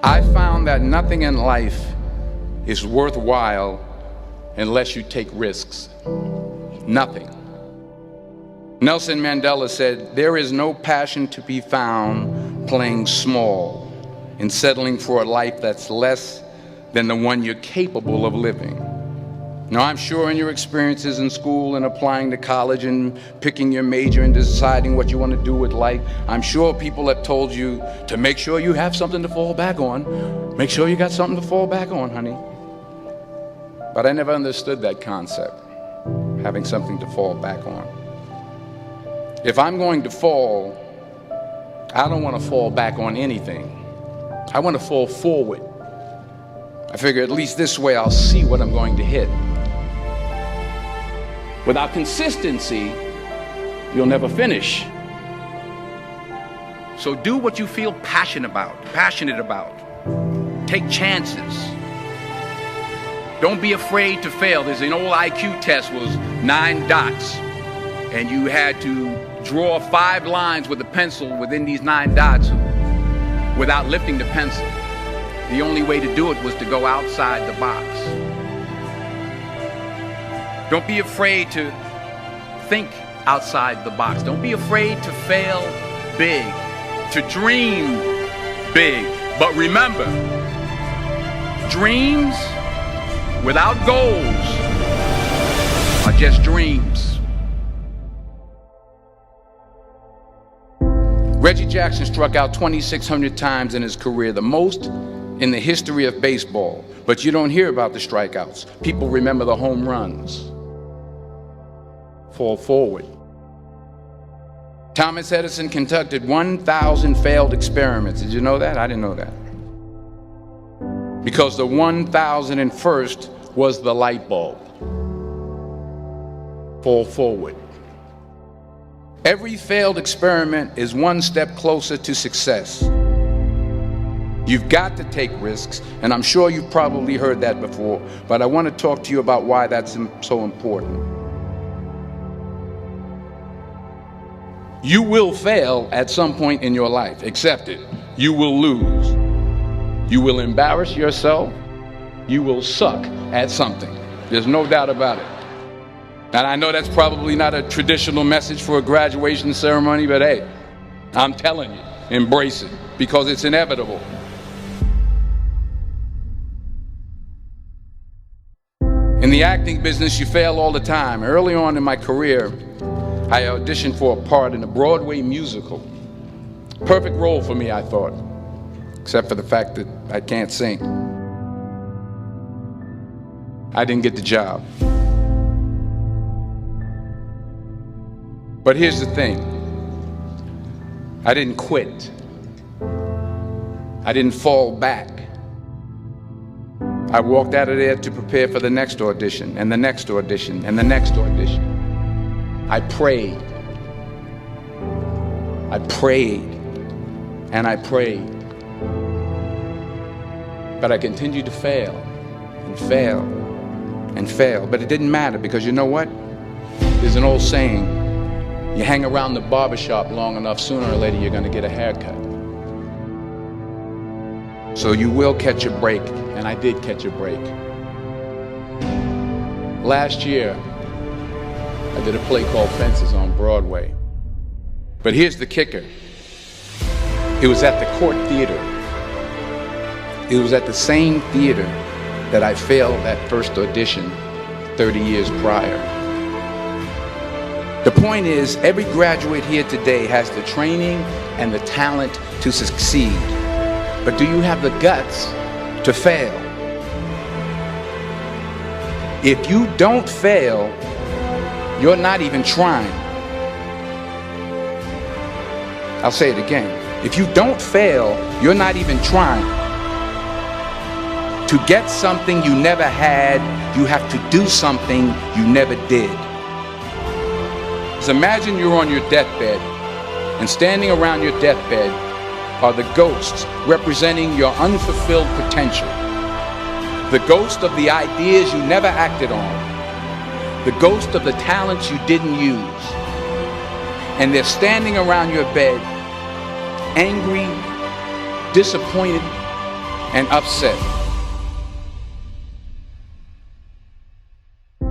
I found that nothing in life is worthwhile unless you take risks. Nothing. Nelson Mandela said, "There is no passion to be found playing small and settling for a life that's less than the one you're capable of living." Now, I'm sure in your experiences in school and applying to college and picking your major and deciding what you want to do with life, I'm sure people have told you to make sure you have something to fall back on. Make sure you got something to fall back on, honey. But I never understood that concept, having something to fall back on. If I'm going to fall, I don't want to fall back on anything. I want to fall forward. I figure at least this way I'll see what I'm going to hit. Without consistency, you'll never finish. So do what you feel passionate about. Take chances. Don't be afraid to fail. There's an old IQ test, was 9 dots, and you had to draw 5 lines with a pencil within these 9 dots without lifting the pencil. The only way to do it was to go outside the box. Don't be afraid to think outside the box. Don't be afraid to fail big, to dream big. But remember, dreams without goals are just dreams. Reggie Jackson struck out 2,600 times in his career, the most in the history of baseball. But you don't hear about the strikeouts. People remember the home runs. Fall forward. Thomas Edison conducted 1,000 failed experiments. Did you know that? I didn't know that. Because the 1,001st was the light bulb. Fall forward. Every failed experiment is one step closer to success. You've got to take risks, and I'm sure you've probably heard that before, but I want to talk to you about why that's so important. You will fail at some point in your life. Accept it. You will lose. You will embarrass yourself. You will suck at something. There's no doubt about it. And I know that's probably not a traditional message for a graduation ceremony, but hey, I'm telling you, embrace it, because it's inevitable. In the acting business, you fail all the time. Early on in my career, I auditioned for a part in a Broadway musical. Perfect role for me, I thought, except for the fact that I can't sing. I didn't get the job. But here's the thing. I didn't quit. I didn't fall back. I walked out of there to prepare for the next audition, and the next audition, and the next audition. I prayed. I prayed. And I prayed. But I continued to fail and fail and fail. But it didn't matter, because you know what? There's an old saying, you hang around the barbershop long enough, sooner or later you're going to get a haircut. So you will catch a break, and I did catch a break. Last year, I did a play called Fences on Broadway. But here's the kicker. It was at the Court Theater. It was at the same theater that I failed that first audition 30 years prior. The point is, every graduate here today has the training and the talent to succeed. But do you have the guts to fail? If you don't fail, you're not even trying. I'll say it again. If you don't fail, you're not even trying. To get something you never had, you have to do something you never did. So imagine you're on your deathbed, and standing around your deathbed are the ghosts representing your unfulfilled potential. The ghost of the ideas you never acted on. The ghost of the talents you didn't use. And they're standing around your bed, angry, disappointed, and upset.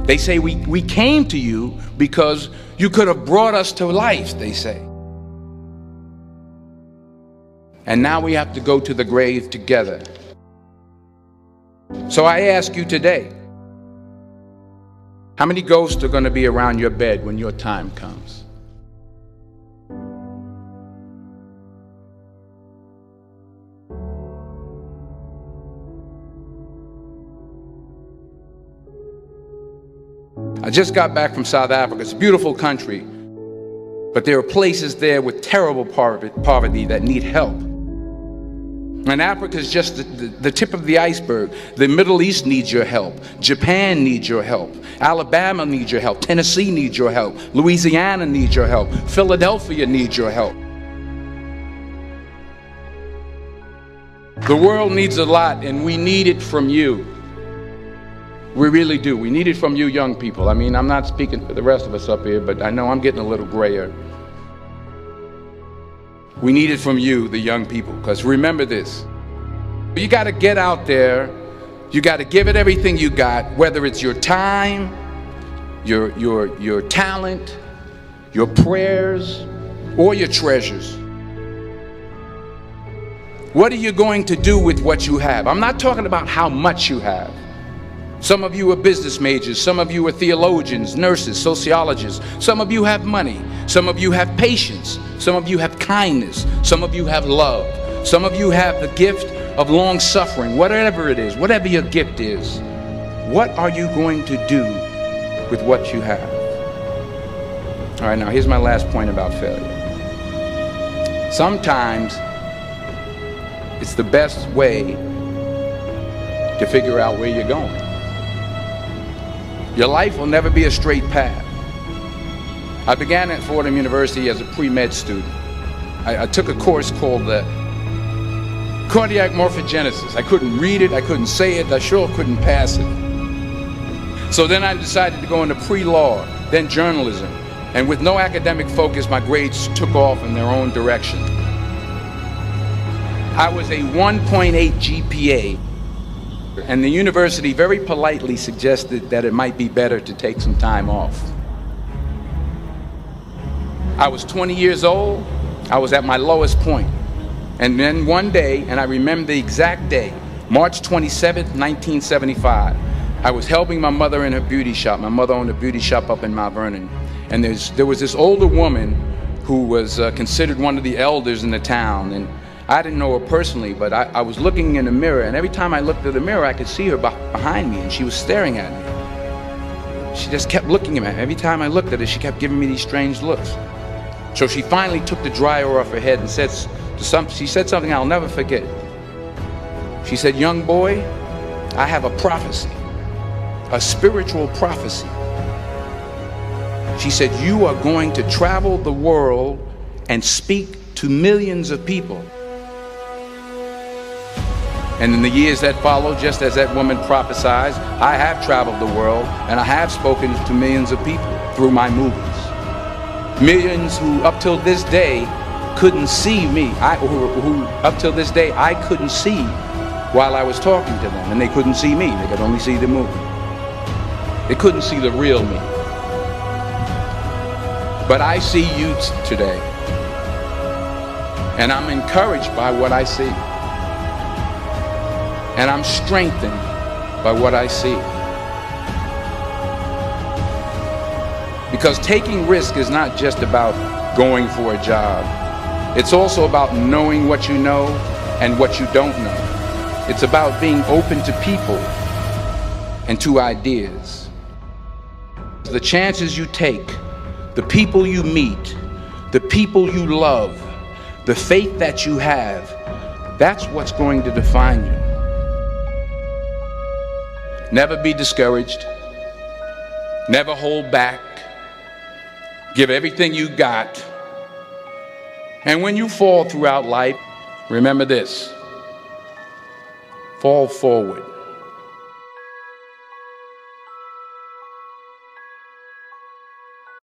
They say we came to you because you could have brought us to life, they say. And now we have to go to the grave together. So I ask you today, how many ghosts are going to be around your bed when your time comes? I just got back from South Africa. It's a beautiful country, but there are places there with terrible poverty that need help. And Africa is just the tip of the iceberg. The Middle East needs your help. Japan needs your help. Alabama needs your help. Tennessee needs your help. Louisiana needs your help. Philadelphia needs your help. The world needs a lot, and we need it from you. We really do. We need it from you young people. I mean, I'm not speaking for the rest of us up here, but I know I'm getting a little grayer. We need it from you, the young people, because remember this. You got to get out there. You got to give it everything you got, whether it's your time, your talent, your prayers, or your treasures. What are you going to do with what you have? I'm not talking about how much you have. Some of you are business majors, some of you are theologians, nurses, sociologists. Some of you have money, some of you have patience, some of you have kindness, some of you have love, some of you have the gift of long suffering. Whatever it is, whatever your gift is, what are you going to do with what you have? All right, now here's my last point about failure. Sometimes it's the best way to figure out where you're going. Your life will never be a straight path. I began at Fordham University as a pre-med student. I took a course called cardiac morphogenesis. I couldn't read it, I couldn't say it, I sure couldn't pass it. So then I decided to go into pre-law, then journalism. And with no academic focus, my grades took off in their own direction. I was a 1.8 GPA. And the university very politely suggested that it might be better to take some time off. I was 20 years old. I was at my lowest point. And then one day, and I remember the exact day, March 27th, 1975, I was helping my mother in her beauty shop. My mother owned a beauty shop up in Mount Vernon. And there was this older woman who was considered one of the elders in the town. And I didn't know her personally, but I was looking in the mirror, and every time I looked at the mirror, I could see her behind me, and she was staring at me. She just kept looking at me. Every time I looked at her, she kept giving me these strange looks. So she finally took the dryer off her head and she said something I'll never forget. She said, "Young boy, I have a prophecy, a spiritual prophecy." She said, "You are going to travel the world and speak to millions of people." And in the years that followed, just as that woman prophesied, I have traveled the world and I have spoken to millions of people through my movies. Millions who up till this day couldn't see me, who up till this day I couldn't see while I was talking to them, and they couldn't see me, they could only see the movie. They couldn't see the real me. But I see you today, and I'm encouraged by what I see. And I'm strengthened by what I see. Because taking risk is not just about going for a job. It's also about knowing what you know and what you don't know. It's about being open to people and to ideas. The chances you take, the people you meet, the people you love, the faith that you have, that's what's going to define you. Never be discouraged. Never hold back. Give everything you got. And when you fall throughout life, remember this: fall forward.